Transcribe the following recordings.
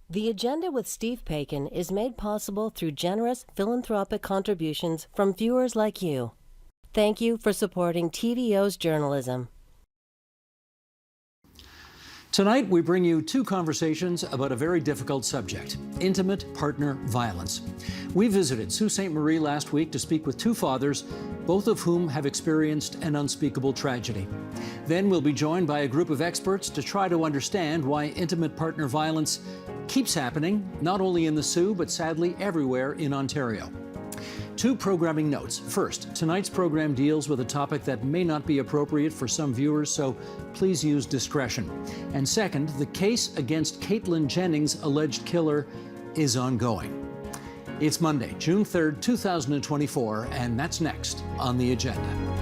The Agenda with Steve Paikin is made possible through generous philanthropic contributions from viewers like you. Thank you for supporting TVO's journalism. Tonight, we bring you two conversations about a very difficult subject: intimate partner violence. We visited Sault Ste. Marie last week to speak with two fathers, both of whom have experienced an unspeakable tragedy. Then we'll be joined by a group of experts to try to understand why intimate partner violence keeps happening, not only in the Soo, but sadly everywhere in Ontario. Two programming notes. First, tonight's program deals with a topic that may not be appropriate for some viewers, so please use discretion. And second, the case against Caitlin Jennings' alleged killer is ongoing. It's Monday, June 3rd, 2024, and that's next on The Agenda.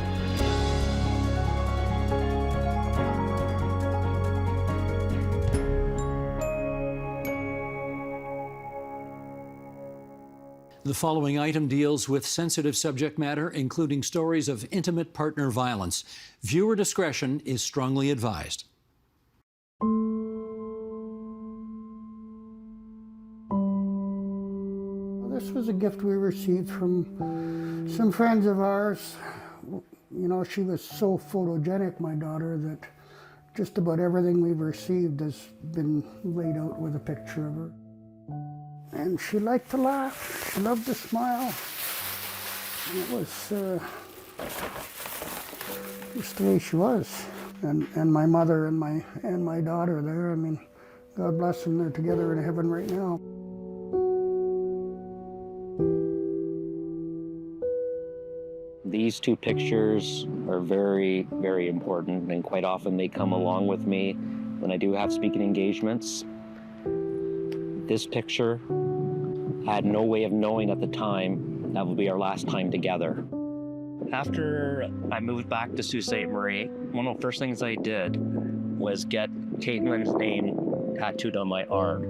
The following item deals with sensitive subject matter, including stories of intimate partner violence. Viewer discretion is strongly advised. This was a gift we received from some friends of ours. You know, she was so photogenic, my daughter, that just about everything we've received has been laid out with a picture of her. And she liked to laugh, she loved to smile. And it was just the way she was. And my mother and my daughter there, I mean, God bless them, they're together in heaven right now. These two pictures are very, very important, and quite often they come along with me when I do have speaking engagements. This picture, I had no way of knowing at the time that would be our last time together. After I moved back to Sault Ste. Marie, one of the first things I did was get Caitlin's name tattooed on my arm.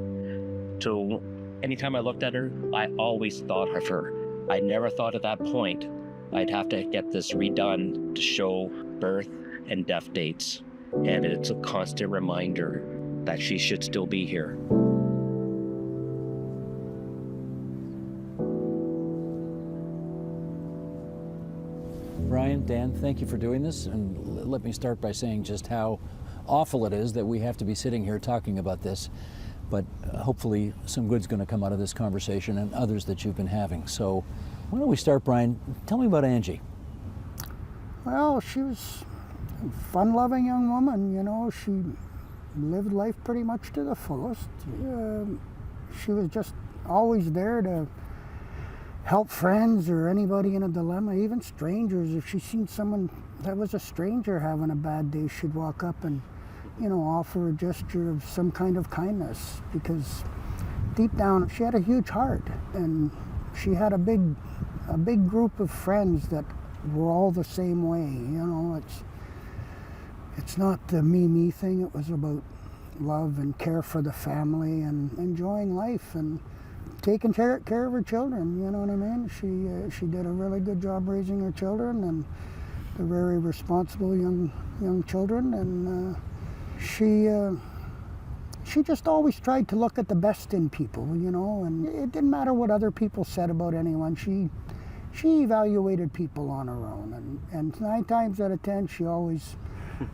So anytime I looked at her, I always thought of her. I never thought at that point I'd have to get this redone to show birth and death dates. And it's a constant reminder that she should still be here. Brian, Dan, thank you for doing this, and let me start by saying just how awful it is that we have to be sitting here talking about this, but hopefully some good's going to come out of this conversation and others that you've been having. So why don't we start, Brian? Tell me about Angie. Well, she was a fun-loving young woman, you know. She lived life pretty much to the fullest. She was just always there to help friends or anybody in a dilemma, even strangers. If she seen someone that was a stranger having a bad day, she'd walk up and, you know, offer a gesture of some kind of kindness, because deep down she had a huge heart, and she had a big group of friends that were all the same way. You know, it's not the me thing. It was about love and care for the family and enjoying life and taking care of her children, you know what I mean? She did a really good job raising her children, and they're very responsible young children, and she just always tried to look at the best in people, you know, and it didn't matter what other people said about anyone. She evaluated people on her own, and 9 times out of 10 she always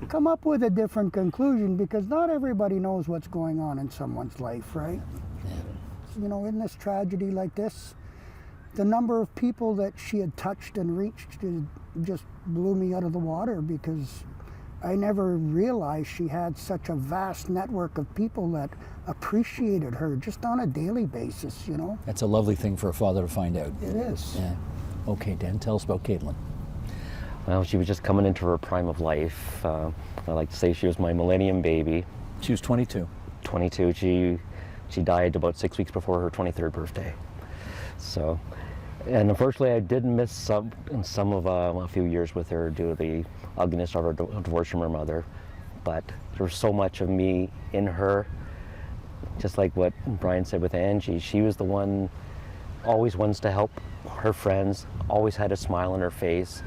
come up with a different conclusion, because not everybody knows what's going on in someone's life, right? You know, in this tragedy like this, the number of people that she had touched and reached just blew me out of the water, because I never realized she had such a vast network of people that appreciated her just on a daily basis, you know. That's a lovely thing for a father to find out. It is. Yeah. Okay, Dan, tell us about Caitlin. Well, she was just coming into her prime of life. I like to say she was my millennium baby. She was 22. 22. She died about 6 weeks before her 23rd birthday. So, and unfortunately I did miss a few years with her due to the ugliness of her divorce from her mother. But there was so much of me in her, just like what Brian said with Angie. She was the one, always wants to help her friends, always had a smile on her face.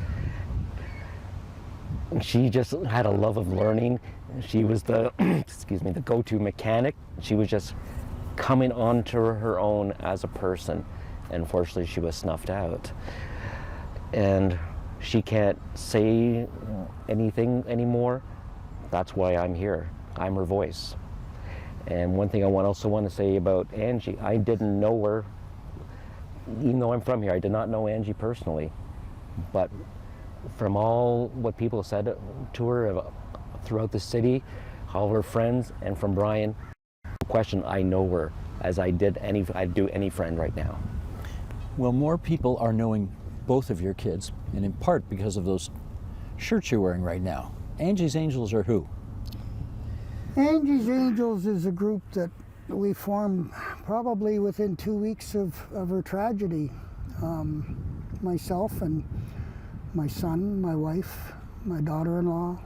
She just had a love of learning. She was the, excuse me, the go-to mechanic. She was just coming onto her own as a person. Unfortunately, she was snuffed out. And she can't say anything anymore. That's why I'm here. I'm her voice. And one thing I also want to say about Angie, I didn't know her, even though I'm from here, I did not know Angie personally. But from all what people said to her throughout the city, all her friends, and from Brian, no question, I know her as I'd do any friend right now. Well, more people are knowing both of your kids, and in part because of those shirts you're wearing right now. Angie's Angels are who? Angie's Angels is a group that we formed probably within 2 weeks of her tragedy. Myself and my son, my wife, my daughter-in-law,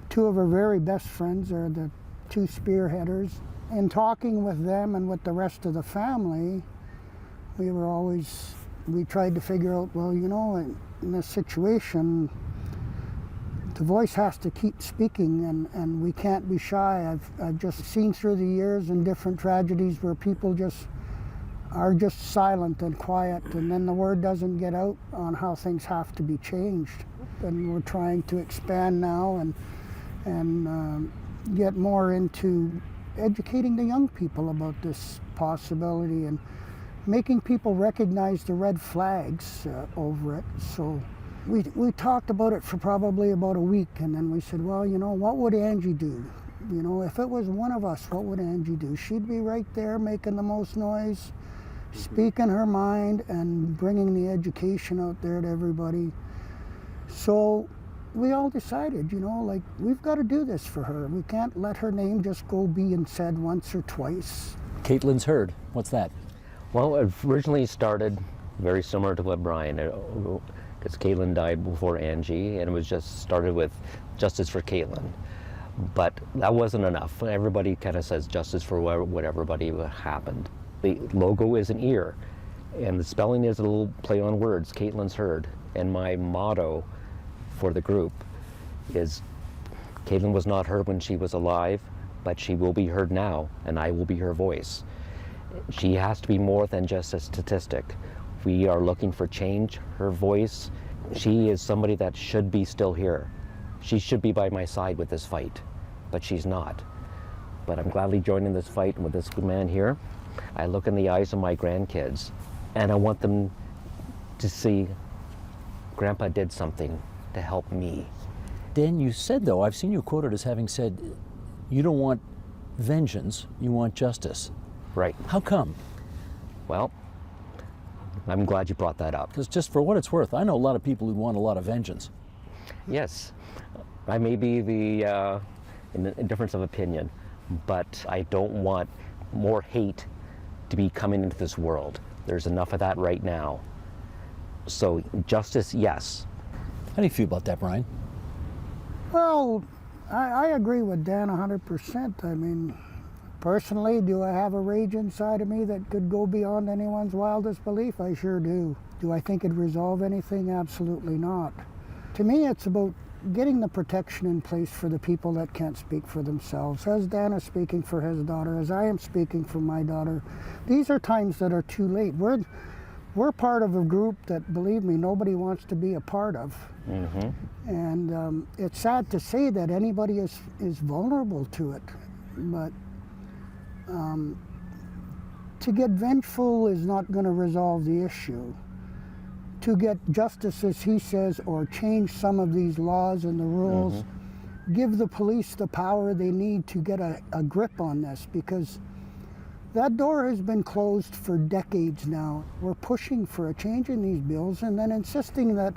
two of her very best friends are the two spearheaders. In talking with them and with the rest of the family, we tried to figure out, well, you know, in this situation, the voice has to keep speaking, and we can't be shy. I've just seen through the years in different tragedies where people are just silent and quiet, and then the word doesn't get out on how things have to be changed. And we're trying to expand now and get more into educating the young people about this possibility and making people recognize the red flags over it. So we talked about it for probably about a week, and then we said, well, you know, what would Angie do? You know, if it was one of us, what would Angie do? She'd be right there making the most noise, speaking her mind, and bringing the education out there to everybody. So we all decided, you know, like, we've got to do this for her. We can't let her name just go being said once or twice. Caitlin's Heard. What's that? Well, it originally started very similar to what Brian, because Caitlin died before Angie, and it was just started with Justice for Caitlin. But that wasn't enough. Everybody kind of says justice for what everybody happened. The logo is an ear, and the spelling is a little play on words, Caitlin's Heard. And my motto for the group is, Caitlin was not heard when she was alive, but she will be heard now, and I will be her voice. She has to be more than just a statistic. We are looking for change. Her voice, she is somebody that should be still here. She should be by my side with this fight, but she's not. But I'm gladly joining this fight with this man here. I look in the eyes of my grandkids, and I want them to see Grandpa did something to help me. Dan, you said, though, I've seen you quoted as having said, you don't want vengeance, you want justice. Right. How come? Well, I'm glad you brought that up. Because just for what it's worth, I know a lot of people who want a lot of vengeance. Yes, I may be in a difference of opinion, but I don't want more hate to be coming into this world. There's enough of that right now. So justice, yes. How do you feel about that, Brian? Well, I agree with Dan 100%. I mean, personally, do I have a rage inside of me that could go beyond anyone's wildest belief? I sure do. Do I think it'd resolve anything? Absolutely not. To me, it's about getting the protection in place for the people that can't speak for themselves. As Dan is speaking for his daughter, as I am speaking for my daughter, these are times that are too late. We're part of a group that, believe me, nobody wants to be a part of. Mm-hmm. And it's sad to say that anybody is vulnerable to it. But to get vengeful is not going to resolve the issue. To get justice, as he says, or change some of these laws and the rules, give the police the power they need to get a grip on this, because that door has been closed for decades now. We're pushing for a change in these bills and then insisting that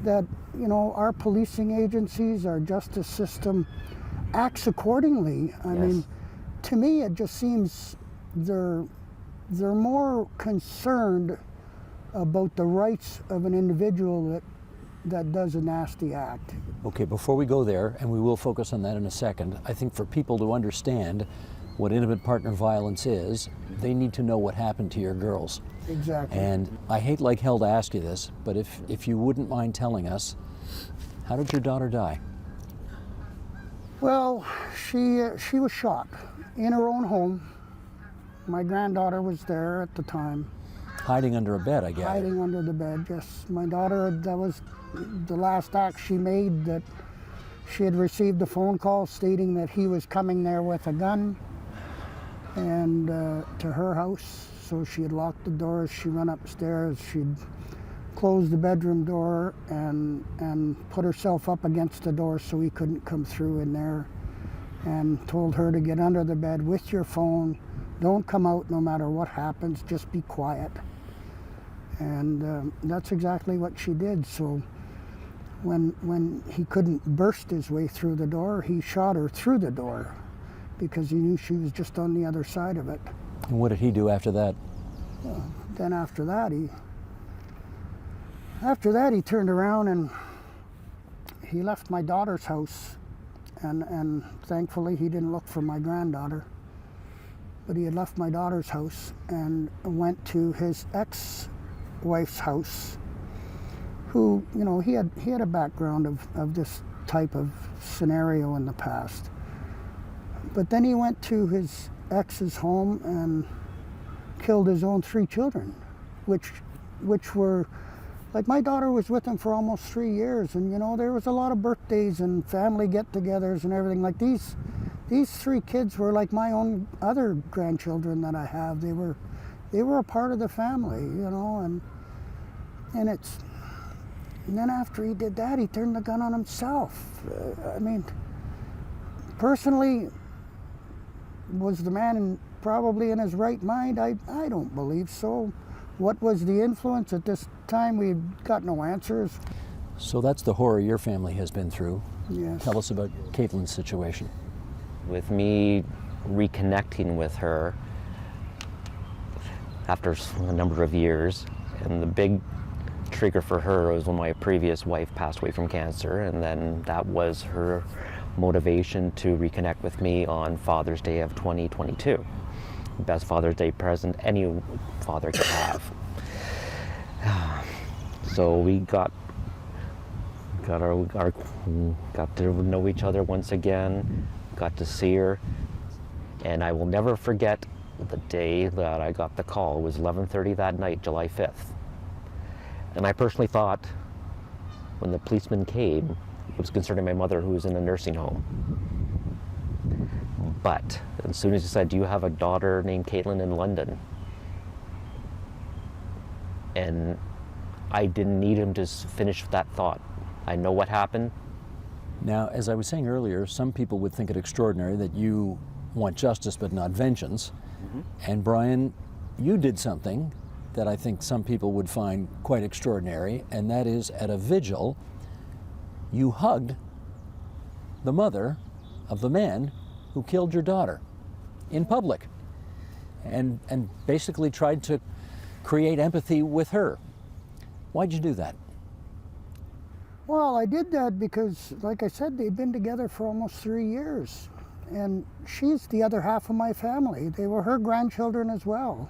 you know, our policing agencies, our justice system acts accordingly. I mean, to me, it just seems they're more concerned about the rights of an individual that does a nasty act. Okay, before we go there, and we will focus on that in a second, I think for people to understand what intimate partner violence is, they need to know what happened to your girls. Exactly. And I hate like hell to ask you this, but if you wouldn't mind telling us, how did your daughter die? Well, she was shot in her own home My granddaughter was there at the time. Hiding under a bed, I guess. Hiding under the bed, yes. My daughter, that was the last act she made, that she had received a phone call stating that he was coming there with a gun and to her house. So she had locked the doors, she went upstairs, she'd closed the bedroom door and put herself up against the door so he couldn't come through in there, and told her to get under the bed with your phone. Don't come out no matter what happens, just be quiet. And that's exactly what she did. So when he couldn't burst his way through the door, he shot her through the door because he knew she was just on the other side of it. And what did he do after that? Then after that he turned around and he left my daughter's house, and thankfully he didn't look for my granddaughter, but he had left my daughter's house and went to his ex-wife's house, who, you know, he had a background of this type of scenario in the past. But then he went to his ex's home and killed his own 3 children, which were, like, my daughter was with him for almost 3 years, and, you know, there was a lot of birthdays and family get-togethers and everything. Like, these 3 kids were like my own other grandchildren that I have. They were a part of the family, you know, and then after he did that, he turned the gun on himself. I mean, personally, was the man probably in his right mind? I don't believe so. What was the influence at this time? We've got no answers. So that's the horror your family has been through. Yes. Tell us about Caitlin's situation. With me reconnecting with her after a number of years, and the big trigger for her was when my previous wife passed away from cancer, and then that was her motivation to reconnect with me on Father's Day of 2022. Best Father's Day present any father could have. So we got to know each other once again, got to see her, and I will never forget the day that I got the call. It was 11:30 that night, July 5th. And I personally thought, when the policeman came, it was concerning my mother, who was in a nursing home. But as soon as he said, "Do you have a daughter named Caitlin in London?" And I didn't need him to finish that thought. I know what happened. Now, as I was saying earlier, some people would think it extraordinary that you want justice but not vengeance. Mm-hmm. And Brian, you did something that I think some people would find quite extraordinary, and that is, at a vigil, you hugged the mother of the man who killed your daughter in public, and basically tried to create empathy with her. Why'd you do that? Well, I did that because, like I said, they'd been together for almost 3 years, and she's the other half of my family. They were her grandchildren as well.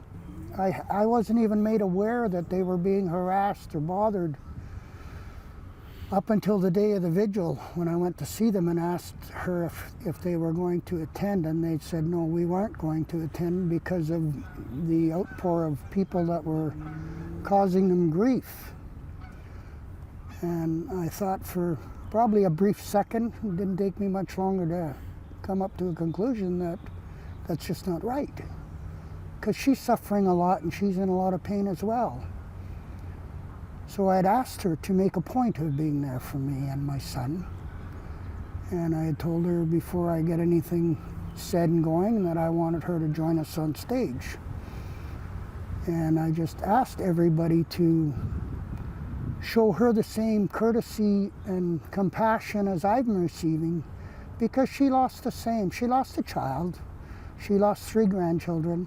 I wasn't even made aware that they were being harassed or bothered up until the day of the vigil, when I went to see them and asked her if they were going to attend, and they said no, we weren't going to attend because of the outpour of people that were causing them grief. And I thought for probably a brief second, it didn't take me much longer to come up to a conclusion that that's just not right, because she's suffering a lot and she's in a lot of pain as well. So I had asked her to make a point of being there for me and my son. And I had told her before I get anything said and going that I wanted her to join us on stage. And I just asked everybody to show her the same courtesy and compassion as I've been receiving, because she lost the same. She lost a child, she lost 3 grandchildren,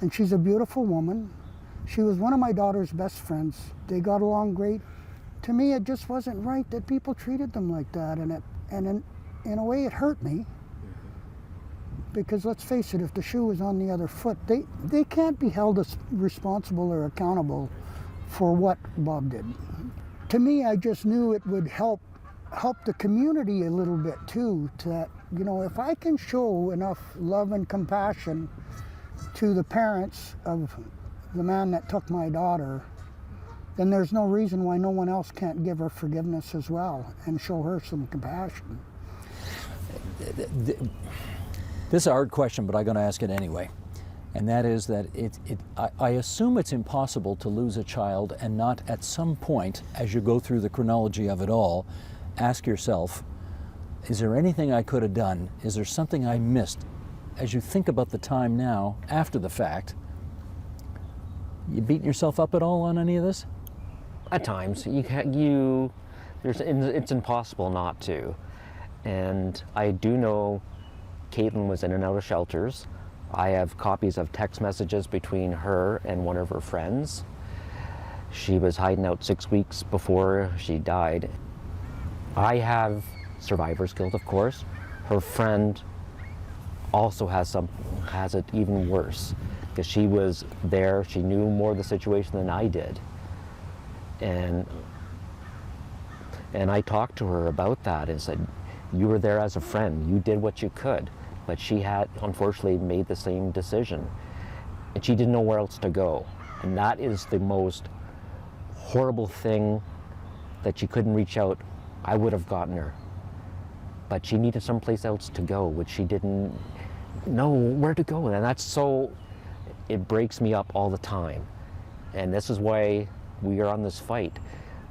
and she's a beautiful woman. She was one of my daughter's best friends. They got along great. To me, it just wasn't right that people treated them like that, and in a way it hurt me, because let's face it, if the shoe was on the other foot, they can't be held as responsible or accountable for what Bob did. To me, I just knew it would help the community a little bit too, that, you know, if I can show enough love and compassion to the parents of the man that took my daughter, then there's no reason why no one else can't give her forgiveness as well and show her some compassion. This is a hard question, but I'm going to ask it anyway. And that is that I assume it's impossible to lose a child and not at some point, as you go through the chronology of it all, ask yourself, is there anything I could have done? Is there something I missed? As you think about the time now, after the fact, you beating yourself up at all on any of this? At times, it's impossible not to. And I do know Caitlin was in and out of shelters. I have copies of text messages between her and one of her friends. She was hiding out 6 weeks before she died. I have survivor's guilt, of course. Her friend also has it even worse, because she was there, she knew more of the situation than I did. And I talked to her about that and said, you were there as a friend, you did what you could. But she had, unfortunately, made the same decision. And she didn't know where else to go. And that is the most horrible thing, that she couldn't reach out. I would have gotten her. But she needed someplace else to go, which she didn't know where to go. And that's so, it breaks me up all the time. And this is why we are on this fight.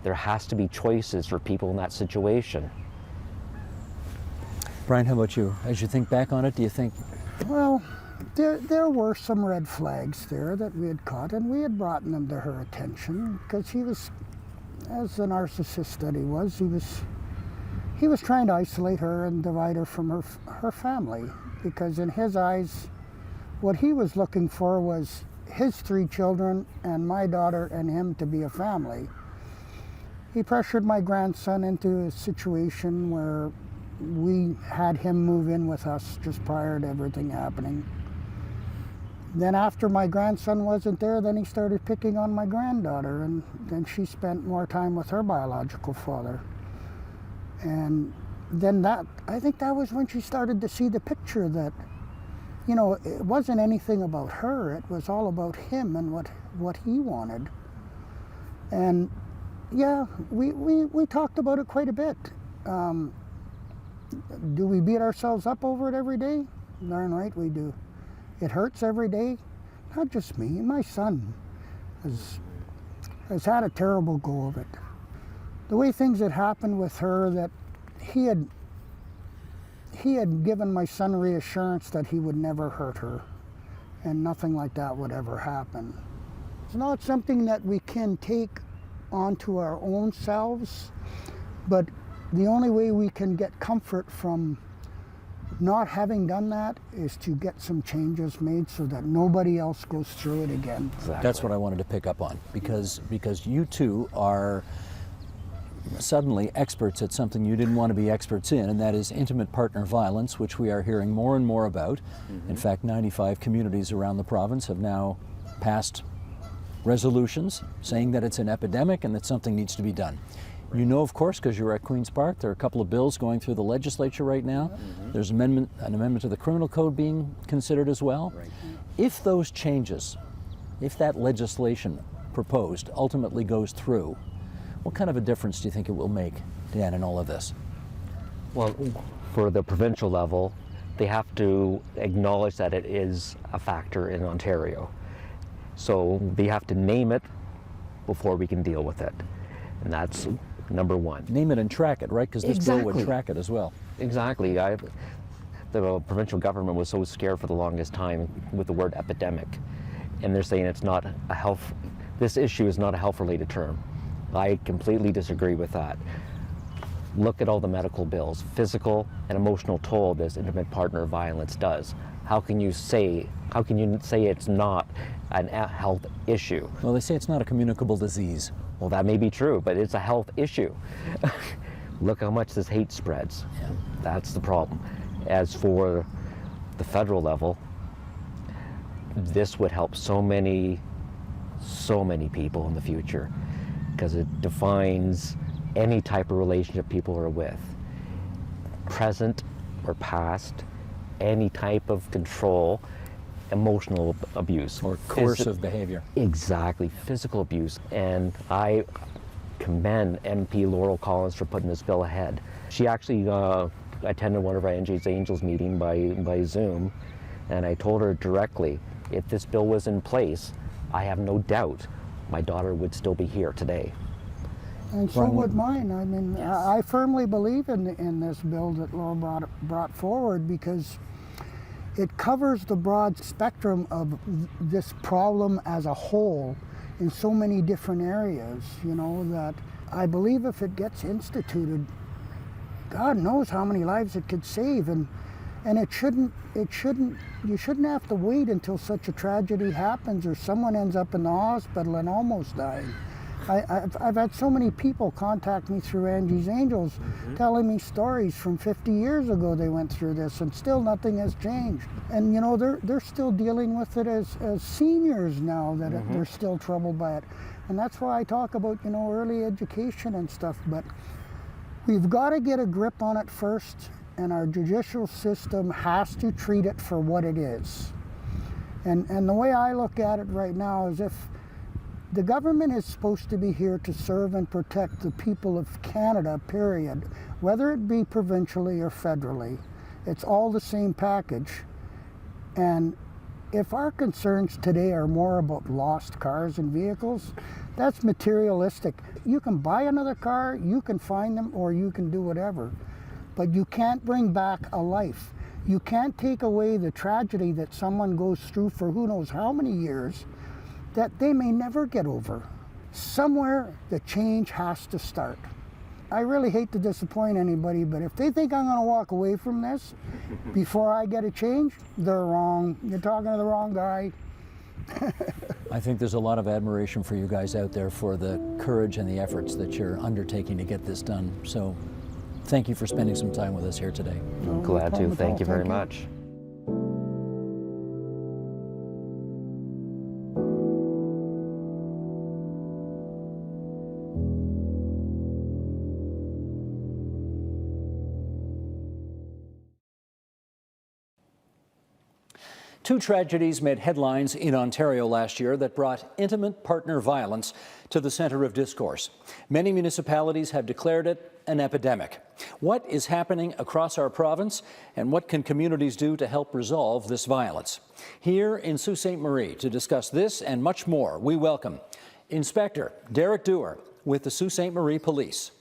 There has to be choices for people in that situation. Brian, how about you? As you think back on it, do you think? Well, there were some red flags there that we had caught, and we had brought them to her attention, because he was, as the narcissist that he was trying to isolate her and divide her from her family, because in his eyes, what he was looking for was his 3 children and my daughter and him to be a family. He pressured my grandson into a situation where we had him move in with us just prior to everything happening. Then after my grandson wasn't there, then he started picking on my granddaughter, and then she spent more time with her biological father. And then I think that was when she started to see the picture that, you know, it wasn't anything about her, it was all about him and what he wanted. And yeah, we talked about it quite a bit. Do we beat ourselves up over it every day? Darn right we do. It hurts every day. Not just me, my son has had a terrible go of it. The way things had happened with her, that he had given my son reassurance that he would never hurt her, and nothing like that would ever happen. It's not something that we can take onto our own selves, but the only way we can get comfort from not having done that is to get some changes made so that nobody else goes through it again. Exactly. That's what I wanted to pick up on, because you two are suddenly experts at something you didn't want to be experts in, and that is intimate partner violence, which we are hearing more and more about. Mm-hmm. In fact, 95 communities around the province have now passed resolutions saying that it's an epidemic and that something needs to be done. You know, of course, because you're at Queen's Park, there are a couple of bills going through the legislature right now. Mm-hmm. There's an amendment to the criminal code being considered as well. Right. If those changes, if that legislation proposed ultimately goes through, what kind of a difference do you think it will make, Dan, in all of this? Well, for the provincial level, they have to acknowledge that it is a factor in Ontario. So they have to name it before we can deal with it. And that's number one. Name it and track it, right? Because this bill would track it as well. Exactly. The provincial government was so scared for the longest time with the word epidemic. And they're saying it's not a health, this issue is not a health-related term. I completely disagree with that. Look at all the medical bills, physical and emotional toll this intimate partner violence does. How can you say it's not a health issue? Well, they say it's not a communicable disease. Well, that may be true, but it's a health issue. Look how much this hate spreads. Yeah. That's the problem. As for the federal level, this would help so many people in the future, because it defines any type of relationship people are with, present or past, any type of control. emotional abuse. Or coercive behavior. Exactly, physical abuse. And I commend MP Laurel Collins for putting this bill ahead. She actually attended one of our NJ's Angels meeting by Zoom, and I told her directly, if this bill was in place, I have no doubt my daughter would still be here today. And so would mine. I mean, I firmly believe in this bill that Laura brought forward, because it covers the broad spectrum of this problem as a whole in so many different areas, you know, that I believe if it gets instituted, God knows how many lives it could save. And you shouldn't have to wait until such a tragedy happens or someone ends up in the hospital and almost died. I've had so many people contact me through Angie's Angels telling me stories from 50 years ago they went through this, and still nothing has changed. And you know, they're still dealing with it as seniors now, that they're still troubled by it. And that's why I talk about, you know, early education and stuff. But we've got to get a grip on it first, and our judicial system has to treat it for what it is. And the way I look at it right now is, if the government is supposed to be here to serve and protect the people of Canada, period, whether it be provincially or federally. It's all the same package. And if our concerns today are more about lost cars and vehicles, that's materialistic. You can buy another car, you can find them, or you can do whatever. But you can't bring back a life. You can't take away the tragedy that someone goes through for who knows how many years, that they may never get over. Somewhere the change has to start. I really hate to disappoint anybody, but if they think I'm gonna walk away from this before I get a change, they're wrong. You're talking to the wrong guy. I think there's a lot of admiration for you guys out there for the courage and the efforts that you're undertaking to get this done. So thank you for spending some time with us here today. I'm glad to. Thank you very much. Two tragedies made headlines in Ontario last year that brought intimate partner violence to the centre of discourse. Many municipalities have declared it an epidemic. What is happening across our province, and what can communities do to help resolve this violence? Here in Sault Ste. Marie to discuss this and much more, we welcome Inspector Derek Dewar with the Sault Ste. Marie Police,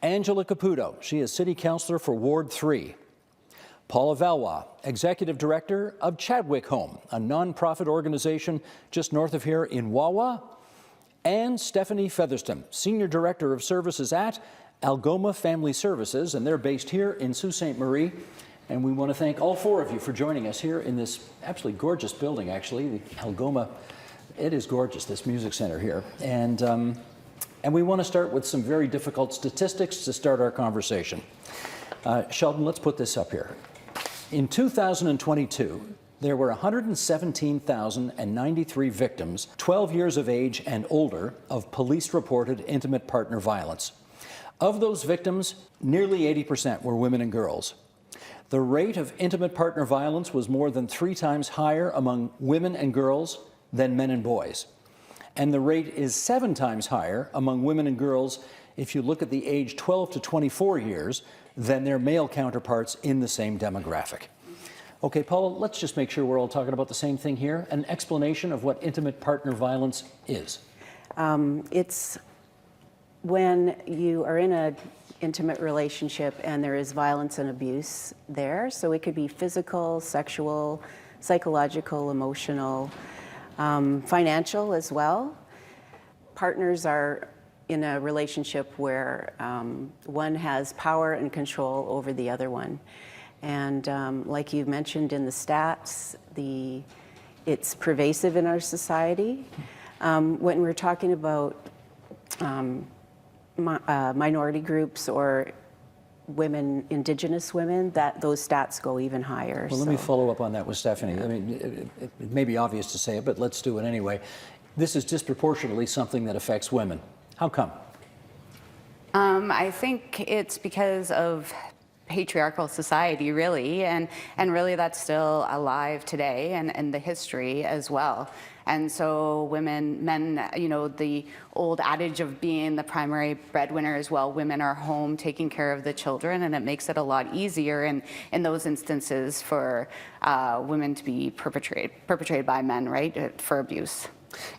Angela Caputo, she is City Councillor for Ward 3, Paula Valois, Executive Director of Chadwick Home, a non-profit organization just north of here in Wawa, and Stephanie Featherston, Senior Director of Services at Algoma Family Services, and they're based here in Sault Ste. Marie. And we want to thank all four of you for joining us here in this absolutely gorgeous building, actually, the Algoma. It is gorgeous, this music center here. And we want to start with some very difficult statistics to start our conversation. Sheldon, let's put this up here. In 2022, there were 117,093 victims, 12 years of age and older, of police-reported intimate partner violence. Of those victims, nearly 80% were women and girls. The rate of intimate partner violence was more than 3 times higher among women and girls than men and boys. And the rate is 7 times higher among women and girls if you look at the age 12 to 24 years than their male counterparts in the same demographic. Okay, Paula, let's just make sure we're all talking about the same thing here. An explanation of what intimate partner violence is. It's when you are in an intimate relationship and there is violence and abuse there. So it could be physical, sexual, psychological, emotional, financial as well. Partners are in a relationship where one has power and control over the other one. And like you mentioned in the stats, it's pervasive in our society. When we're talking about minority groups or women, Indigenous women, those stats go even higher. Well, let me follow up on that with Stephanie. I mean, it may be obvious to say it, but let's do it anyway. This is disproportionately something that affects women. How come? I think it's because of patriarchal society, really, and really that's still alive today, and the history as well. And so men, you know, the old adage of being the primary breadwinner as well, women are home taking care of the children, and it makes it a lot easier in those instances for women to be perpetrated by men, right, for abuse.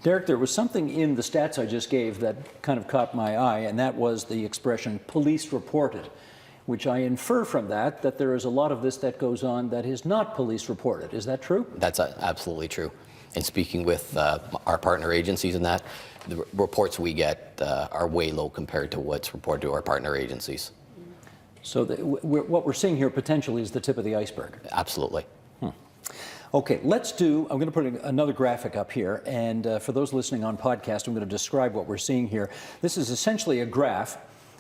Derek, there was something in the stats I just gave that kind of caught my eye, and that was the expression police reported, which I infer from that there is a lot of this that goes on that is not police reported. Is that true? That's absolutely true. And speaking with our partner agencies and that, the reports we get are way low compared to what's reported to our partner agencies. So what we're seeing here potentially is the tip of the iceberg. Absolutely. Okay, I'm going to put another graphic up here, and for those listening on podcast, I'm going to describe what we're seeing here. This is essentially a graph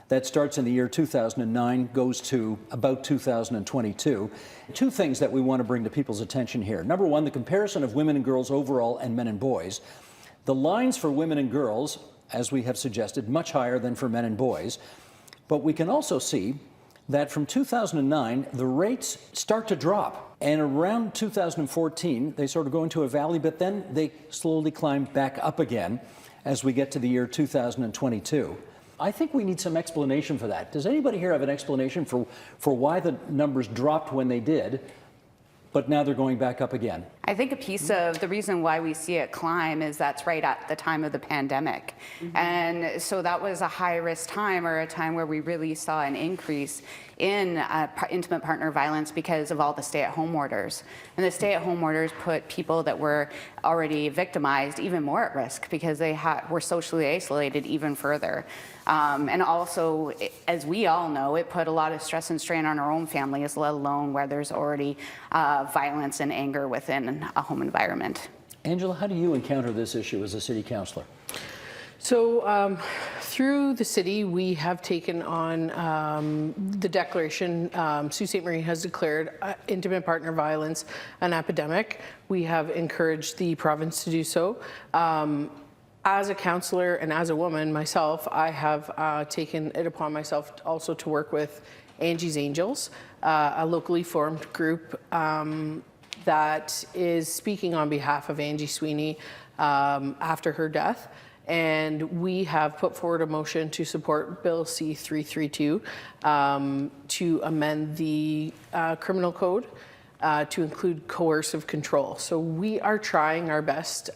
that starts in the year 2009, goes to about 2022. Two things that we want to bring to people's attention here. Number one, the comparison of women and girls overall and men and boys. The lines for women and girls, as we have suggested, much higher than for men and boys. But we can also see that from 2009, the rates start to drop. And around 2014, they sort of go into a valley, but then they slowly climb back up again as we get to the year 2022. I think we need some explanation for that. Does anybody here have an explanation for why the numbers dropped when they did, but now they're going back up again? I think a piece of the reason why we see it climb is that's right at the time of the pandemic. And so that was a high-risk time, or a time where we really saw an increase in intimate partner violence because of all the stay-at-home orders. And the stay-at-home orders put people that were already victimized even more at risk because they were socially isolated even further. And also, as we all know, it put a lot of stress and strain on our own families, let alone where there's already violence and anger within a home environment. Angela, how do you encounter this issue as a city councillor? So through the city, we have taken on the declaration. Sault Ste. Marie has declared intimate partner violence an epidemic. We have encouraged the province to do so. As a councillor and as a woman myself, I have taken it upon myself also to work with Angie's Angels, a locally formed group that is speaking on behalf of Angie Sweeney after her death. And we have put forward a motion to support Bill C-332 to amend the criminal code to include coercive control. So we are trying our best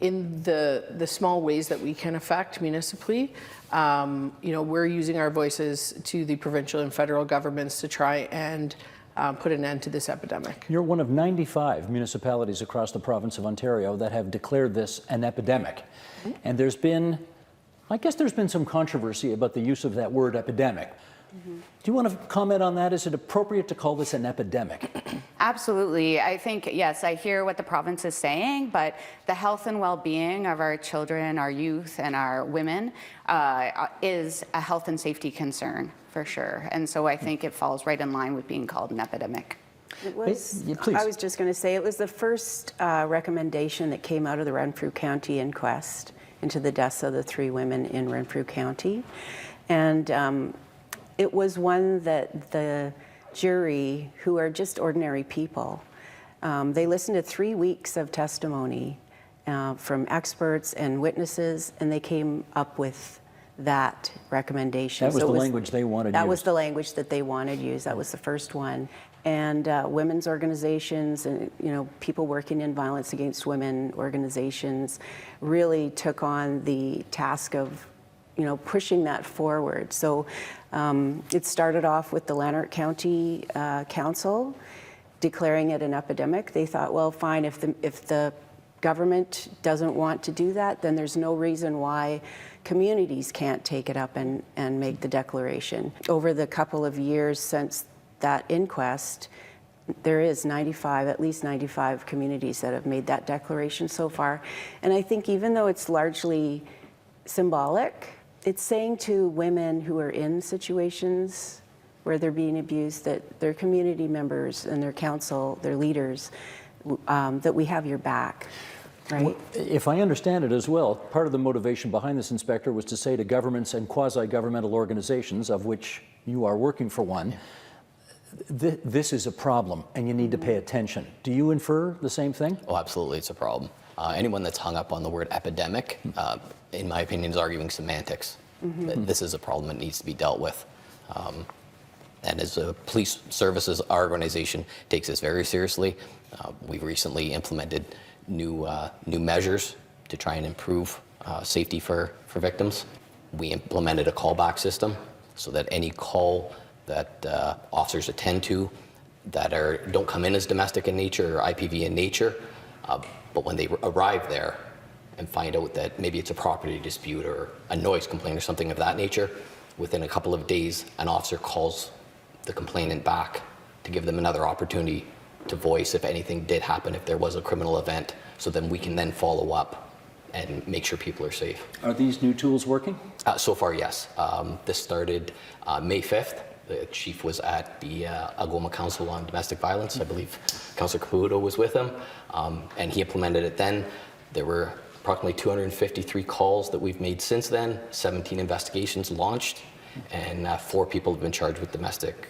in the small ways that we can affect municipally. You know, we're using our voices to the provincial and federal governments to try and put an end to this epidemic. You're one of 95 municipalities across the province of Ontario that have declared this an epidemic. And there's been some controversy about the use of that word epidemic. Do you want to comment on that? Is it appropriate to call this an epidemic? Absolutely. I think, yes, I hear what the province is saying, but the health and well-being of our children, our youth, and our women is a health and safety concern, for sure. And so I think it falls right in line with being called an epidemic. It was, Please. I was just going to say, it was the first recommendation that came out of the Renfrew County inquest into the deaths of the 3 women in Renfrew County. And it was one that the jury, who are just ordinary people, they listened to 3 weeks of testimony from experts and witnesses, and they came up with that recommendation. That was the language they wanted used. That was the language that they wanted used. That was the first one. And women's organizations and, you know, people working in violence against women organizations really took on the task of, you know, pushing that forward. So it started off with the Lanark County Council declaring it an epidemic. They thought, well, fine, if the government doesn't want to do that, then there's no reason why communities can't take it up and make the declaration. Over the couple of years since that inquest, there is at least 95 communities that have made that declaration so far. And I think even though it's largely symbolic, it's saying to women who are in situations where they're being abused that their community members and their council, their leaders, that we have your back. right? If I understand it as well, part of the motivation behind this, Inspector, was to say to governments and quasi-governmental organizations, of which you are working for one, this is a problem and you need to pay attention. Do you infer the same thing? Oh, absolutely, it's a problem. Anyone that's hung up on the word epidemic, in my opinion, is arguing semantics. This is a problem that needs to be dealt with. And as a police services, our organization takes this very seriously. We've recently implemented new measures to try and improve safety for victims. We implemented a callback system so that any call that officers attend to that don't come in as domestic in nature or IPV in nature, but when they arrive there and find out that maybe it's a property dispute or a noise complaint or something of that nature, within a couple of days, an officer calls the complainant back to give them another opportunity to voice if anything did happen, if there was a criminal event, so then we can then follow up and make sure people are safe. Are these new tools working? So far, yes. This started May 5th. The chief was at the Algoma Council on Domestic Violence. I believe Councillor Caputo was with him, and he implemented it then. There were approximately 253 calls that we've made since then, 17 investigations launched, and 4 people have been charged with domestic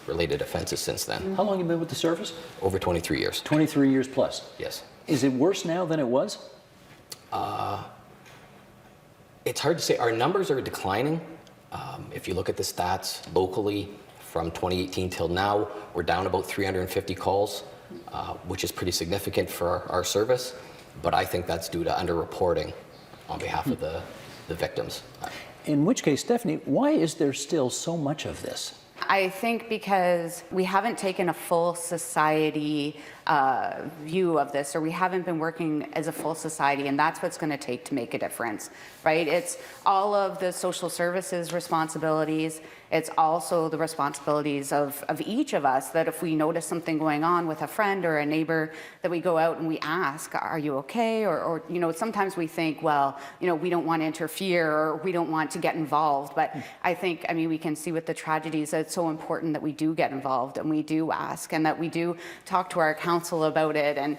related offenses since then. How long have you been with the service? Over 23 years. 23 years plus. Yes. Is it worse now than it was? It's hard to say. Our numbers are declining. If you look at the stats locally from 2018 till now, we're down about 350 calls, which is pretty significant for our service. But I think that's due to underreporting on behalf of the victims. In which case, Stephanie, why is there still so much of this? I think because we haven't taken a full society view of this, or we haven't been working as a full society, and that's what's going to take to make a difference, right? It's all of the social services responsibilities. It's also the responsibilities of each of us, that if we notice something going on with a friend or a neighbor, that we go out and we ask, are you okay? Or you know, sometimes we think, well, you know, we don't want to interfere or we don't want to get involved. But I think, I mean, we can see with the tragedies that it's so important that we do get involved and we do ask and that we do talk to our council about it. And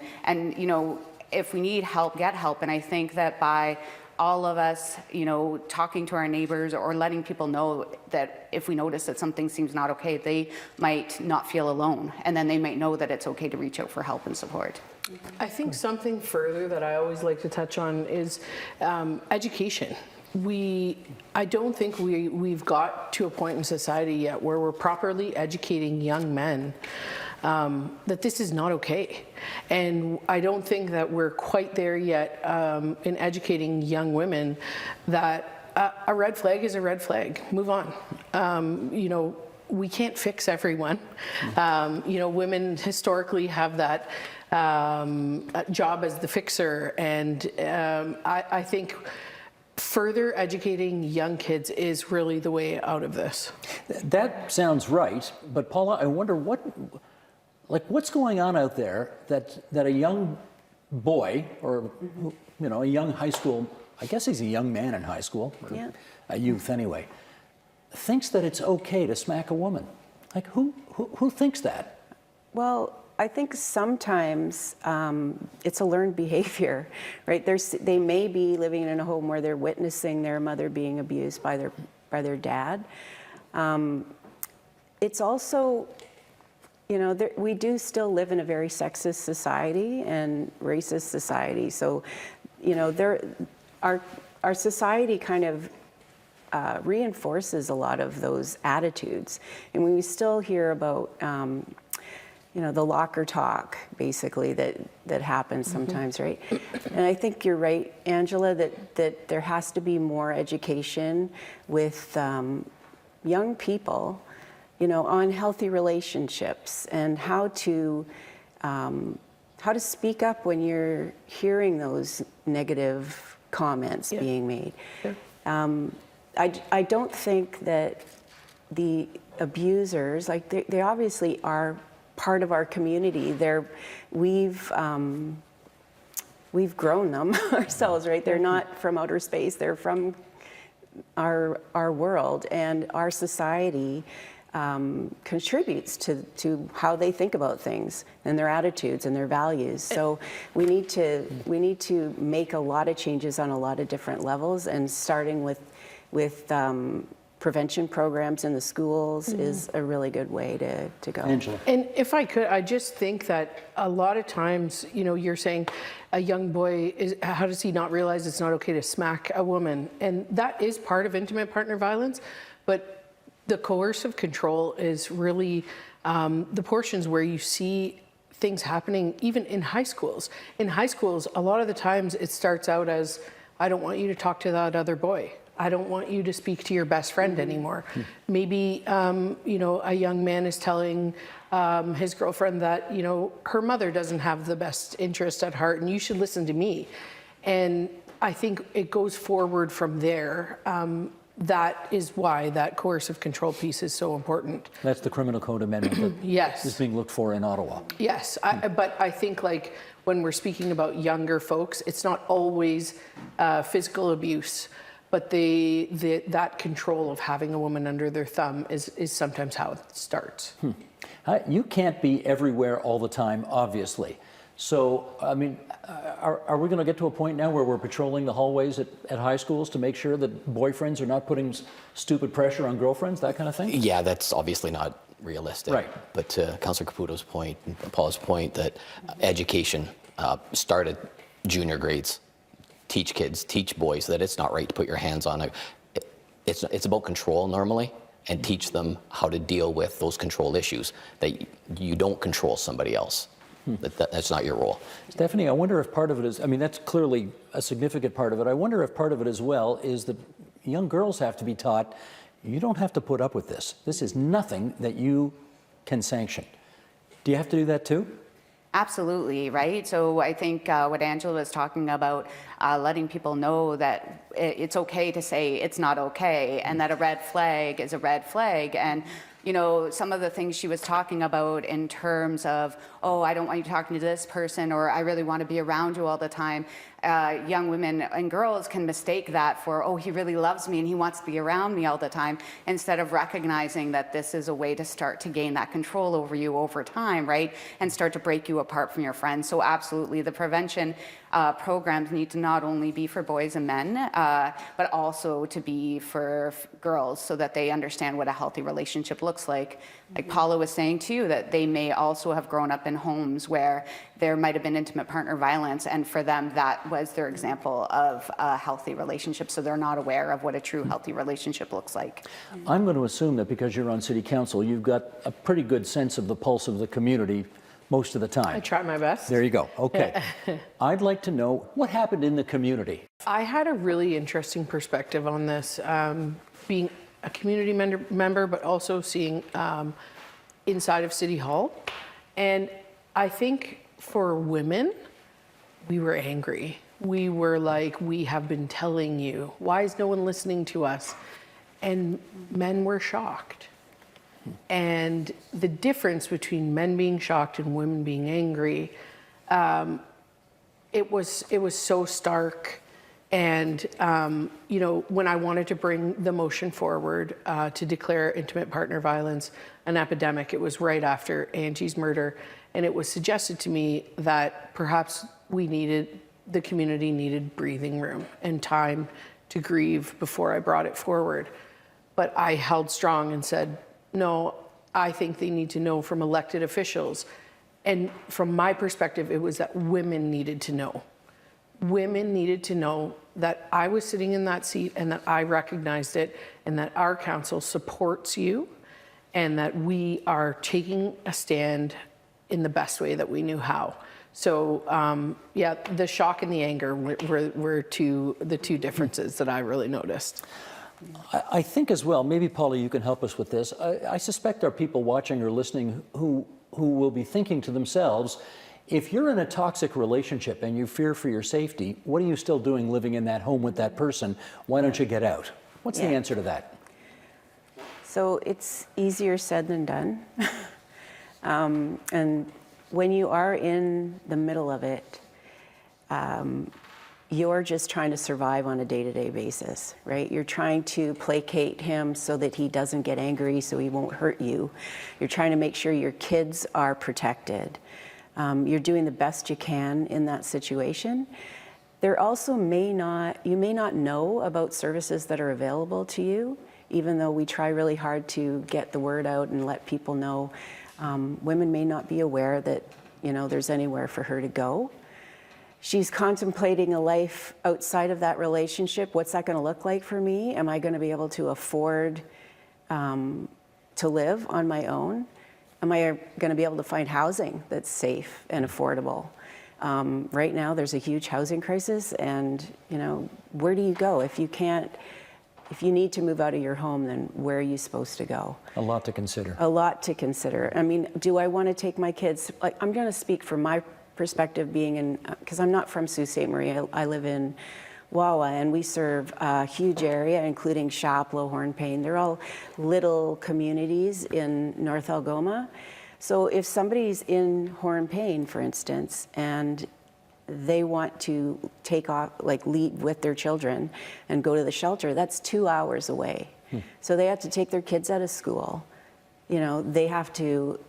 you know, if we need help, get help. And I think that by all of us, you know, talking to our neighbors or letting people know that if we notice that something seems not okay, they might not feel alone. And then they might know that it's okay to reach out for help and support. I think something further that I always like to touch on is education. I don't think we've got to a point in society yet where we're properly educating young men that this is not okay. And I don't think that we're quite there yet in educating young women that a red flag is a red flag. Move on. You know, we can't fix everyone. You know, women historically have that job as the fixer, and I think further educating young kids is really the way out of this. That sounds right, but Paula, I wonder what's going on out there that a young boy or you know, a young high school, I guess he's a young man in high school, or yeah, a youth anyway, thinks that it's okay to smack a woman. Like who thinks that? well, I think sometimes it's a learned behavior, right? They may be living in a home where they're witnessing their mother being abused by their dad. It's also, you know, we do still live in a very sexist society and racist society. So, you know, our society kind of reinforces a lot of those attitudes, and we still hear about. You know, the locker talk, basically, that happens sometimes, right? And I think you're right, Angela, that there has to be more education with young people, you know, on healthy relationships and how to speak up when you're hearing those negative comments being made. Sure. I don't think that the abusers, like they obviously are part of our community. We've grown them ourselves, right? They're not from outer space. They're from our world and our society. contributes to how they think about things and their attitudes and their values. So we need to make a lot of changes on a lot of different levels, and starting with prevention programs in the schools is a really good way to go. Angela. And if I could, I just think that a lot of times, you know, you're saying a young boy, how does he not realize it's not okay to smack a woman? And that is part of intimate partner violence, but the coercive control is really the portions where you see things happening even in high schools. In high schools, a lot of the times it starts out as, I don't want you to talk to that other boy. I don't want you to speak to your best friend anymore. Maybe, you know, a young man is telling his girlfriend that, you know, her mother doesn't have the best interest at heart and you should listen to me. And I think it goes forward from there. That is why that coercive control piece is so important. That's the Criminal Code Amendment that Yes. is being looked for in Ottawa. Yes, but I think like when we're speaking about younger folks, it's not always physical abuse, but that control of having a woman under their thumb is sometimes how it starts. You can't be everywhere all the time, obviously. So, I mean, are we going to get to a point now where we're patrolling the hallways at high schools to make sure that boyfriends are not putting stupid pressure on girlfriends, that kind of thing? Yeah, that's obviously not realistic. Right. But to Councillor Caputo's point, and Paul's point, that education started junior grades. Teach kids, teach boys that it's not right to put your hands on it. It's about control normally, and teach them how to deal with those control issues, that you don't control somebody else. That's not your role. Stephanie, I wonder if part of it is, I mean, that's clearly a significant part of it. I wonder if part of it as well is that young girls have to be taught, you don't have to put up with this. This is nothing that you can sanction. Do you have to do that too? Absolutely, right? So I think what Angela was talking about, letting people know that it's okay to say it's not okay, and that a red flag is a red flag. And you know, some of the things she was talking about in terms of, oh, I don't want you talking to this person, or I really want to be around you all the time. Young women and girls can mistake that for, oh, he really loves me and he wants to be around me all the time, instead of recognizing that this is a way to start to gain that control over you over time, right? And start to break you apart from your friends. So absolutely, the prevention programs need to not only be for boys and men, but also to be for girls, so that they understand what a healthy relationship looks like. Like Paula was saying too, that they may also have grown up in homes where there might have been intimate partner violence, and for them that was their example of a healthy relationship, so they're not aware of what a true healthy relationship looks like. I'm going to assume that because you're on City Council, you've got a pretty good sense of the pulse of the community most of the time. I try my best. There you go. Okay. I'd like to know what happened in the community. I had a really interesting perspective on this, being a community member, but also seeing inside of City Hall. And I think for women, we were angry. We were like, we have been telling you. Why is no one listening to us? And men were shocked. And the difference between men being shocked and women being angry, it was so stark. And you know, when I wanted to bring the motion forward to declare intimate partner violence an epidemic, it was right after Angie's murder, and it was suggested to me that perhaps the community needed breathing room and time to grieve before I brought it forward. But I held strong and said, no, I think they need to know from elected officials. And from my perspective, it was that women needed to know. Women needed to know that I was sitting in that seat and that I recognized it, and that our council supports you, and that we are taking a stand in the best way that we knew how. So yeah, the shock and the anger were the two differences that I really noticed. I think as well, maybe Paula, you can help us with this. I suspect there are people watching or listening who will be thinking to themselves, if you're in a toxic relationship and you fear for your safety, what are you still doing living in that home with that person? Why don't you get out? What's the answer to that? So it's easier said than done. And when you are in the middle of it, you're just trying to survive on a day-to-day basis, right? You're trying to placate him so that he doesn't get angry, so he won't hurt you. You're trying to make sure your kids are protected. You're doing the best you can in that situation. There also you may not know about services that are available to you, even though we try really hard to get the word out and let people know. Women may not be aware that, there's anywhere for her to go. She's contemplating a life outside of that relationship. What's that going to look like for me? Am I going to be able to afford to live on my own? Am I going to be able to find housing that's safe and affordable? Right now, there's a huge housing crisis, and where do you go if you can't? If you need to move out of your home, then where are you supposed to go? A lot to consider. A lot to consider. I mean, do I want to take my kids? I'm going to speak from my perspective, being in, because I'm not from Sault Ste. Marie. I live in Wawa, and we serve a huge area, including Chapleau, Hornpain. They're all little communities in North Algoma. So if somebody's in Hornpain, for instance, and they want to take off, leave with their children and go to the shelter, that's 2 hours away. So they have to take their kids out of school. They have to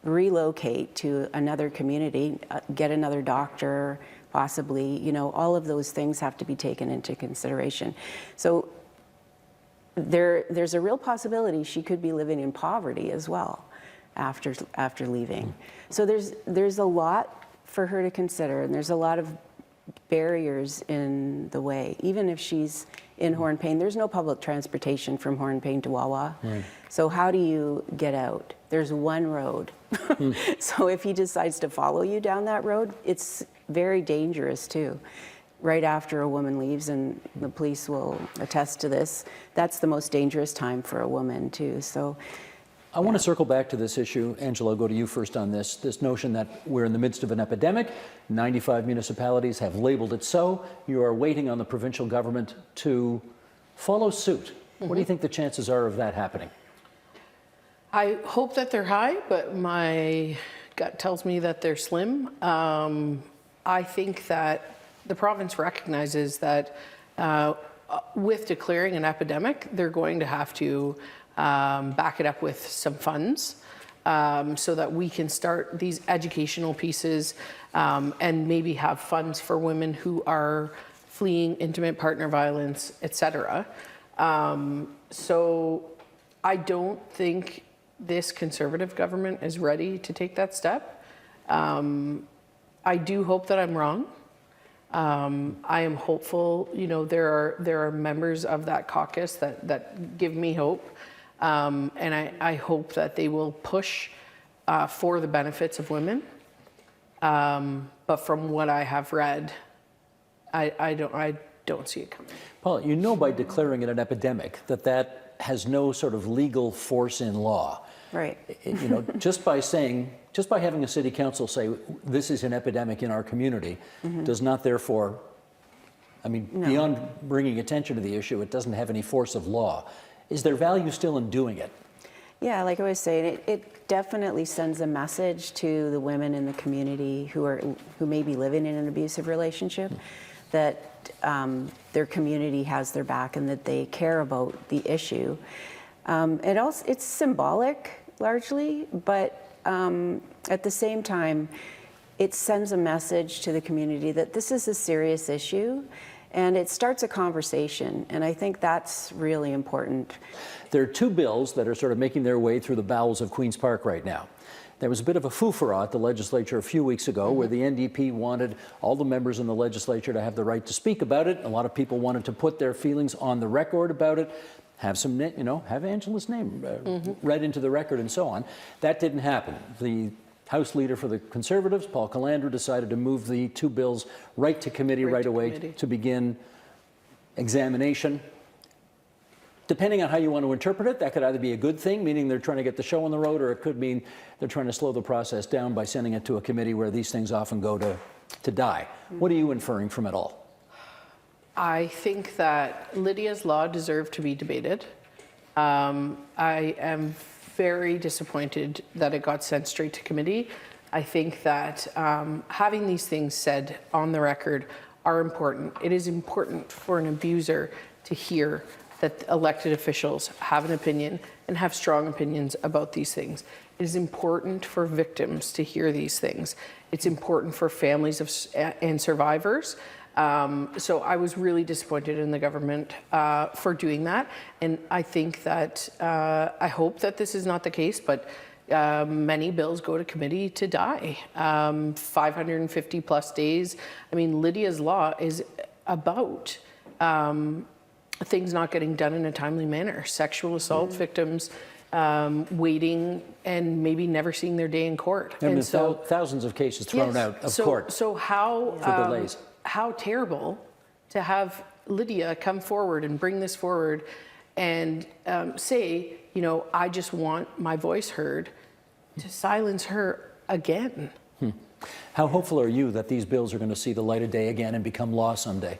relocate to another community, get another doctor, possibly, all of those things have to be taken into consideration. So there's a real possibility she could be living in poverty as well after leaving. So there's a lot for her to consider, and there's a lot of barriers in the way. Even if she's in Hornpain, there's no public transportation from Hornpain to Wawa. Right. So how do you get out? There's one road. So if he decides to follow you down that road, it's very dangerous too. Right after a woman leaves, and the police will attest to this, that's the most dangerous time for a woman too. So I want to circle back to this issue. Angela, I'll go to you first on this notion that we're in the midst of an epidemic. 95 municipalities have labeled it so. You are waiting on the provincial government to follow suit. What do you think the chances are of that happening? I hope that they're high, but my gut tells me that they're slim. I think that the province recognizes that with declaring an epidemic, they're going to have to back it up with some funds so that we can start these educational pieces and maybe have funds for women who are fleeing intimate partner violence, etc. So I don't think this Conservative government is ready to take that step. I do hope that I'm wrong. I am hopeful, there are members of that caucus that give me hope. And I hope that they will push for the benefits of women. But from what I have read, I don't see it coming. Paul, by declaring it an epidemic, that has no sort of legal force in law. Right. Just by having a city council say this is an epidemic in our community, does not therefore, beyond bringing attention to the issue, it doesn't have any force of law. Is there value still in doing it? Yeah, like I was saying, it definitely sends a message to the women in the community who may be living in an abusive relationship that their community has their back and that they care about the issue. It's symbolic largely, but at the same time, it sends a message to the community that this is a serious issue. And it starts a conversation, and I think that's really important. There are two bills that are sort of making their way through the bowels of Queen's Park right now. There was a bit of a foofara at the legislature a few weeks ago where the NDP wanted all the members in the legislature to have the right to speak about it. A lot of people wanted to put their feelings on the record about it, have Angela's name read into the record and so on. That didn't happen. The House Leader for the Conservatives, Paul Calandra, decided to move the two bills right to committee right away to begin examination. Depending on how you want to interpret it, that could either be a good thing, meaning they're trying to get the show on the road, or it could mean they're trying to slow the process down by sending it to a committee where these things often go to die. What are you inferring from it all? I think that Lydia's law deserved to be debated. I am very disappointed that it got sent straight to committee. I think that having these things said on the record are important. It is important for an abuser to hear that elected officials have an opinion and have strong opinions about these things. It is important for victims to hear these things. It's important for families and survivors. So I was really disappointed in the government for doing that. And I think that, I hope that this is not the case, but many bills go to committee to die. 550 plus days. I mean, Lydia's law is about things not getting done in a timely manner. Sexual assault victims waiting and maybe never seeing their day in court. And so thousands of cases thrown out of court. So how for delays. How terrible to have Lydia come forward and bring this forward and say, you know, I just want my voice heard, to silence her again. How hopeful are you that these bills are going to see the light of day again and become law someday?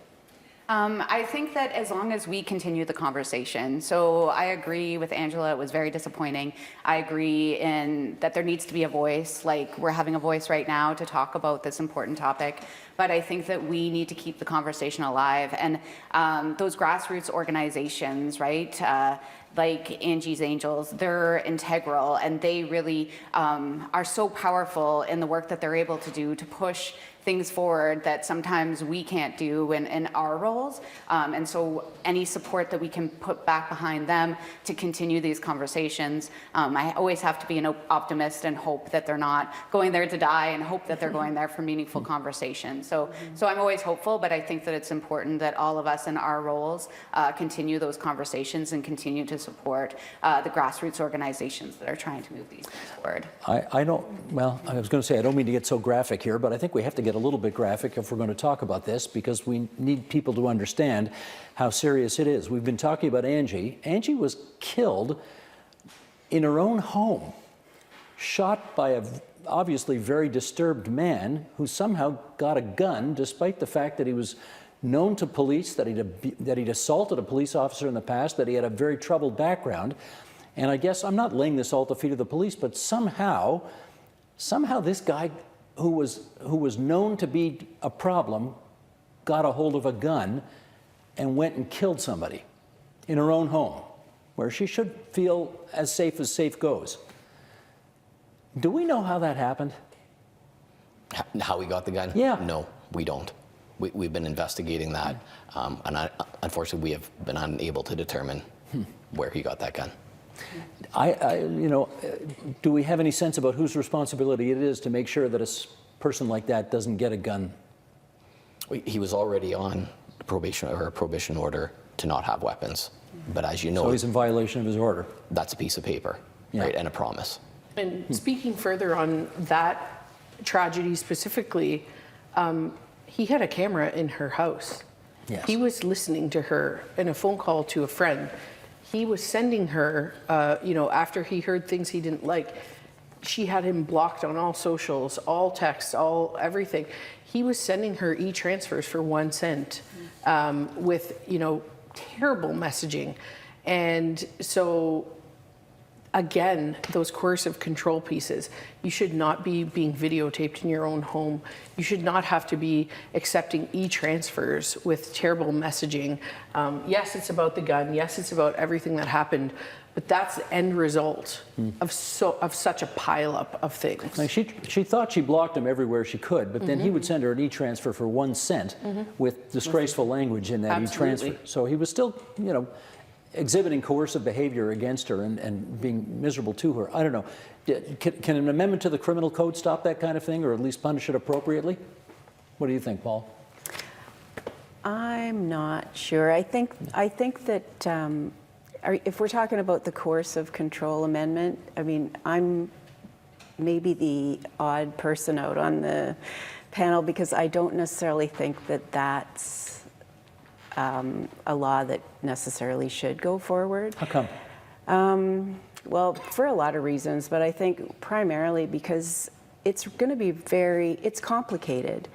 I think that as long as we continue the conversation, so I agree with Angela, it was very disappointing. I agree in that there needs to be a voice, like we're having a voice right now to talk about this important topic, but I think that we need to keep the conversation alive. And those grassroots organizations, right, like Angie's Angels, they're integral, and they really are so powerful in the work that they're able to do to push things forward that sometimes we can't do in our roles. And so any support that we can put back behind them to continue these conversations, I always have to be an optimist and hope that they're not going there to die, and hope that they're going there for meaningful conversation. So I'm always hopeful, but I think that it's important that all of us in our roles continue those conversations and continue to support the grassroots organizations that are trying to move these things forward. I don't, well, I was going to say, I don't mean to get so graphic here, but I think we have to get a little bit graphic if we're going to talk about this, because we need people to understand how serious it is. We've been talking about Angie. Angie was killed in her own home, shot by a obviously very disturbed man who somehow got a gun, despite the fact that he was known to police, that he'd assaulted a police officer in the past, that he had a very troubled background. And I guess I'm not laying this all at the feet of the police, but somehow this guy who was known to be a problem got a hold of a gun and went and killed somebody in her own home, where she should feel as safe goes. Do we know how that happened? How he got the gun? Yeah. No, we don't. We've been investigating that, and unfortunately, we have been unable to determine where he got that gun. Do we have any sense about whose responsibility it is to make sure that a person like that doesn't get a gun? He was already on probation or a prohibition order to not have weapons, but as you know, so he's in violation of his order. That's a piece of paper, right, and a promise. And speaking further on that tragedy specifically, he had a camera in her house. Yes. He was listening to her in a phone call to a friend. He was sending her, after he heard things he didn't like, she had him blocked on all socials, all texts, everything. He was sending her e-transfers for 1 cent with, terrible messaging. And so, again, those coercive control pieces. You should not be being videotaped in your own home. You should not have to be accepting e-transfers with terrible messaging. Yes, it's about the gun. Yes, it's about everything that happened. But that's the end result of such a pileup of things. Like she thought she blocked him everywhere she could, but then he would send her an e-transfer for 1 cent with disgraceful language in that e-transfer. So he was still, exhibiting coercive behavior against her and being miserable to her. I don't know. Can an amendment to the criminal code stop that kind of thing, or at least punish it appropriately? What do you think, Paul? I'm not sure. I think that if we're talking about the coercive control amendment, I mean, I'm maybe the odd person out on the panel, because I don't necessarily think that that's a law that necessarily should go forward. How come? Well, for a lot of reasons, but I think primarily because it's going to be it's complicated.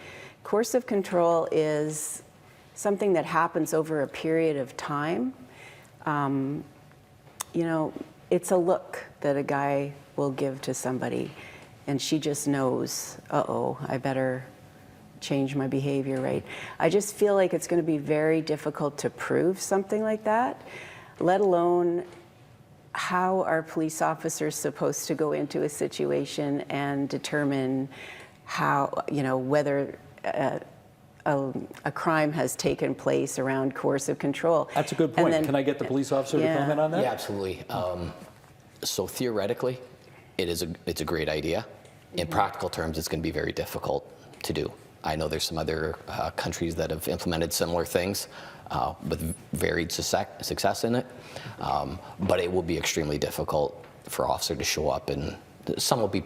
Coercive control is something that happens over a period of time. It's a look that a guy will give to somebody, and she just knows, uh-oh, I better change my behavior, right? I just feel like it's going to be very difficult to prove something like that, let alone how are police officers supposed to go into a situation and determine how, whether a crime has taken place around coercive control. That's a good point. Can I get the police officer to comment on that? Yeah, absolutely. So theoretically, it's a great idea. In practical terms, it's going to be very difficult to do. I know there's some other countries that have implemented similar things with varied success in it, but it will be extremely difficult for officer to show up, and some will be,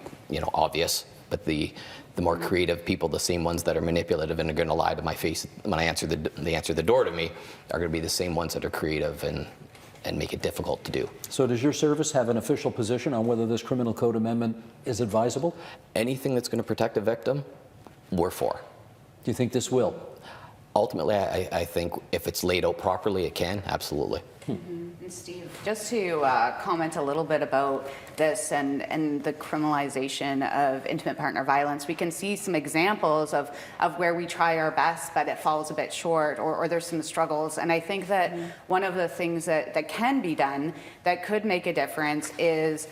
obvious, but the more creative people, the same ones that are manipulative and are going to lie to my face when they answer the door to me, are going to be the same ones that are creative and make it difficult to do. So does your service have an official position on whether this criminal code amendment is advisable? Anything that's going to protect a victim, we're for. Do you think this will? Ultimately, I think if it's laid out properly, it can, absolutely. And Steve, just to comment a little bit about this and the criminalization of intimate partner violence, we can see some examples of where we try our best, but it falls a bit short, or there's some struggles. And I think that one of the things that can be done that could make a difference is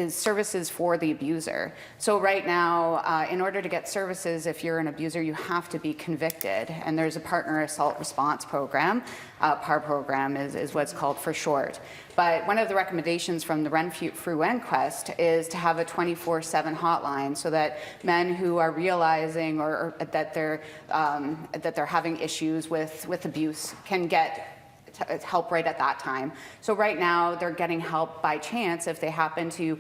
services for the abuser. So right now, in order to get services, if you're an abuser, you have to be convicted. And there's a partner assault response program. PAR program is what's called for short. But one of the recommendations from the Renfrew inquest is to have a 24/7 hotline so that men who are realizing or that they're having issues with abuse can get help right at that time. So right now they're getting help by chance if they happen to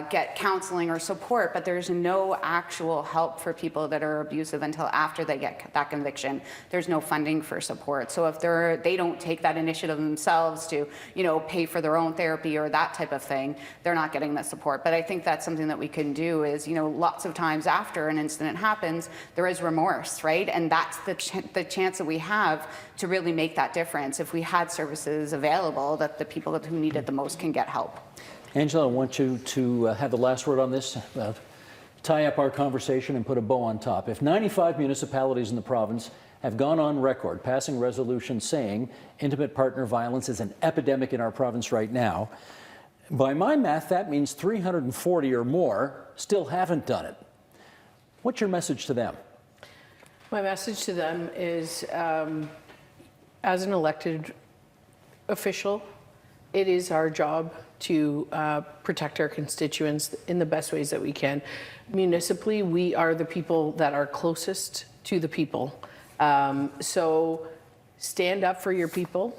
get counseling or support, but there's no actual help for people that are abusive until after they get that conviction. There's no funding for support. So if they don't take that initiative themselves to, pay for their own therapy or that type of thing, they're not getting the support. But I think that's something that we can do is, lots of times after an incident happens, there is remorse, right? And that's the chance that we have to really make that difference if we had services available that the people who need it the most can get help. Angela, I want you to have the last word on this. Tie up our conversation and put a bow on top. If 95 municipalities in the province have gone on record passing resolutions saying intimate partner violence is an epidemic in our province right now, by my math, that means 340 or more still haven't done it. What's your message to them? My message to them is, as an elected official, it is our job to protect our constituents in the best ways that we can. Municipally, we are the people that are closest to the people. So stand up for your people,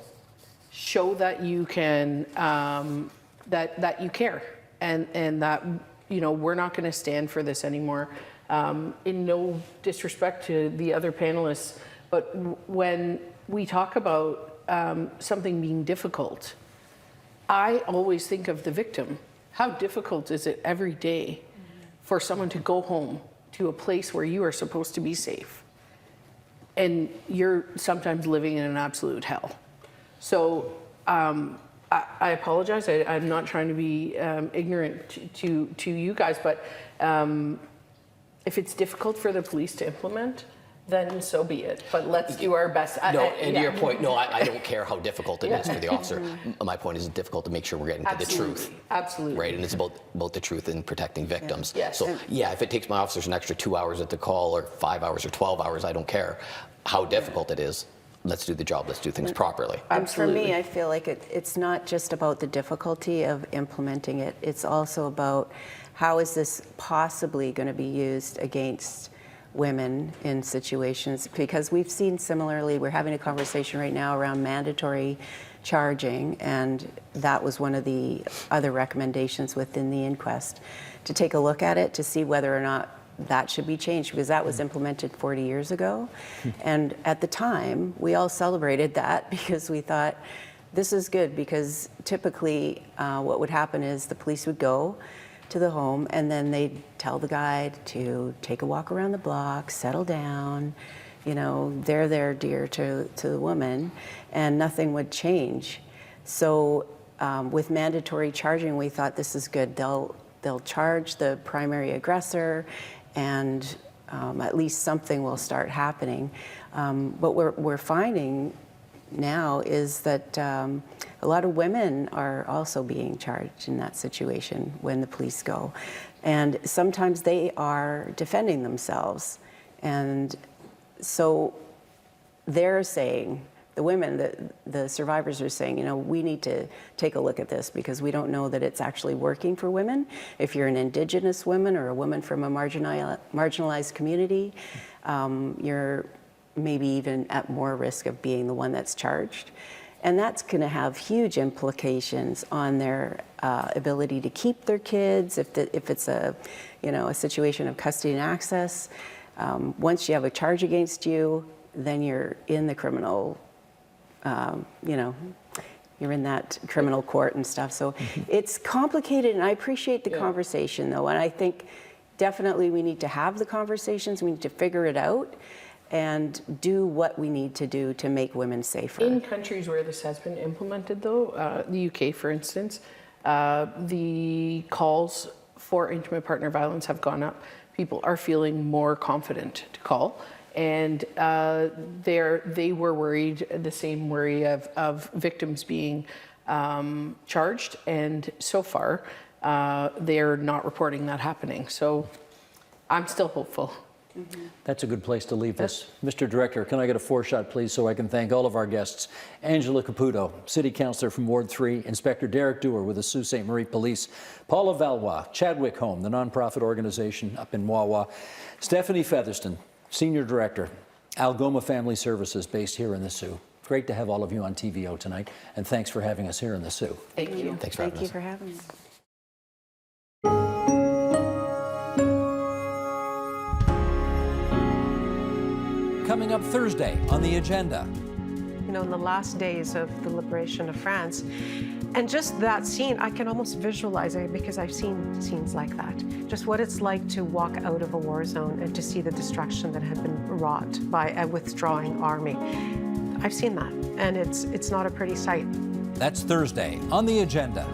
show that you can, that you care, and that, we're not going to stand for this anymore. In no disrespect to the other panelists, but when we talk about something being difficult, I always think of the victim. How difficult is it every day for someone to go home to a place where you are supposed to be safe, and you're sometimes living in an absolute hell? So I apologize. I'm not trying to be ignorant to you guys, but if it's difficult for the police to implement, then so be it. But let's do our best. To your point, I don't care how difficult it is for the officer. My point is it's difficult to make sure we're getting to the truth. Absolutely. Right, and it's about the truth and protecting victims. Yeah. Yes. So if it takes my officers an extra 2 hours at the call, or 5 hours or 12 hours, I don't care how difficult it is. Let's do the job. Let's do things properly. And for me, I feel like it's not just about the difficulty of implementing it. It's also about how is this possibly going to be used against women in situations, because we've seen similarly, we're having a conversation right now around mandatory charging, and that was one of the other recommendations within the inquest, to take a look at it to see whether or not that should be changed, because that was implemented 40 years ago. And at the time, we all celebrated that because we thought, this is good, because typically what would happen is the police would go to the home, and then they'd tell the guy to take a walk around the block, settle down, they're there, dear, to the woman, and nothing would change. So with mandatory charging, we thought this is good. They'll charge the primary aggressor, and at least something will start happening. What we're finding now is that a lot of women are also being charged in that situation when the police go. And sometimes they are defending themselves. And so they're saying, the women, the survivors are saying, you know, we need to take a look at this because we don't know that it's actually working for women. If you're an Indigenous woman or a woman from a marginalized community, you're maybe even at more risk of being the one that's charged. And that's going to have huge implications on their ability to keep their kids. If it's a situation of custody and access, once you have a charge against you, then you're in the criminal, you're in that criminal court and stuff. So it's complicated, and I appreciate the conversation, though. And I think definitely we need to have the conversations. We need to figure it out and do what we need to do to make women safer. In countries where this has been implemented, though, the UK, for instance, the calls for intimate partner violence have gone up. People are feeling more confident to call. And they were worried, the same worry of victims being charged. And so far, they're not reporting that happening. So I'm still hopeful. That's a good place to leave this. Mr. Director, can I get a 4-shot, please, so I can thank all of our guests. Angela Caputo, City Councillor from Ward 3, Inspector Derek Dewar with the Sault Ste. Marie Police, Paula Valois, Chadwick Home, the nonprofit organization up in Wawa, Stephanie Featherston, Senior Director, Algoma Family Services, based here in the Sault. Great to have all of you on TVO tonight, and thanks for having us here in the Sault. Thank you. Thanks for having us. Thank you for having me. Coming up Thursday on the agenda. You know, in the last days of the liberation of France, and just that scene, I can almost visualize it because I've seen scenes like that. Just what it's like to walk out of a war zone and to see the destruction that had been wrought by a withdrawing army. I've seen that, and it's not a pretty sight. That's Thursday on the agenda.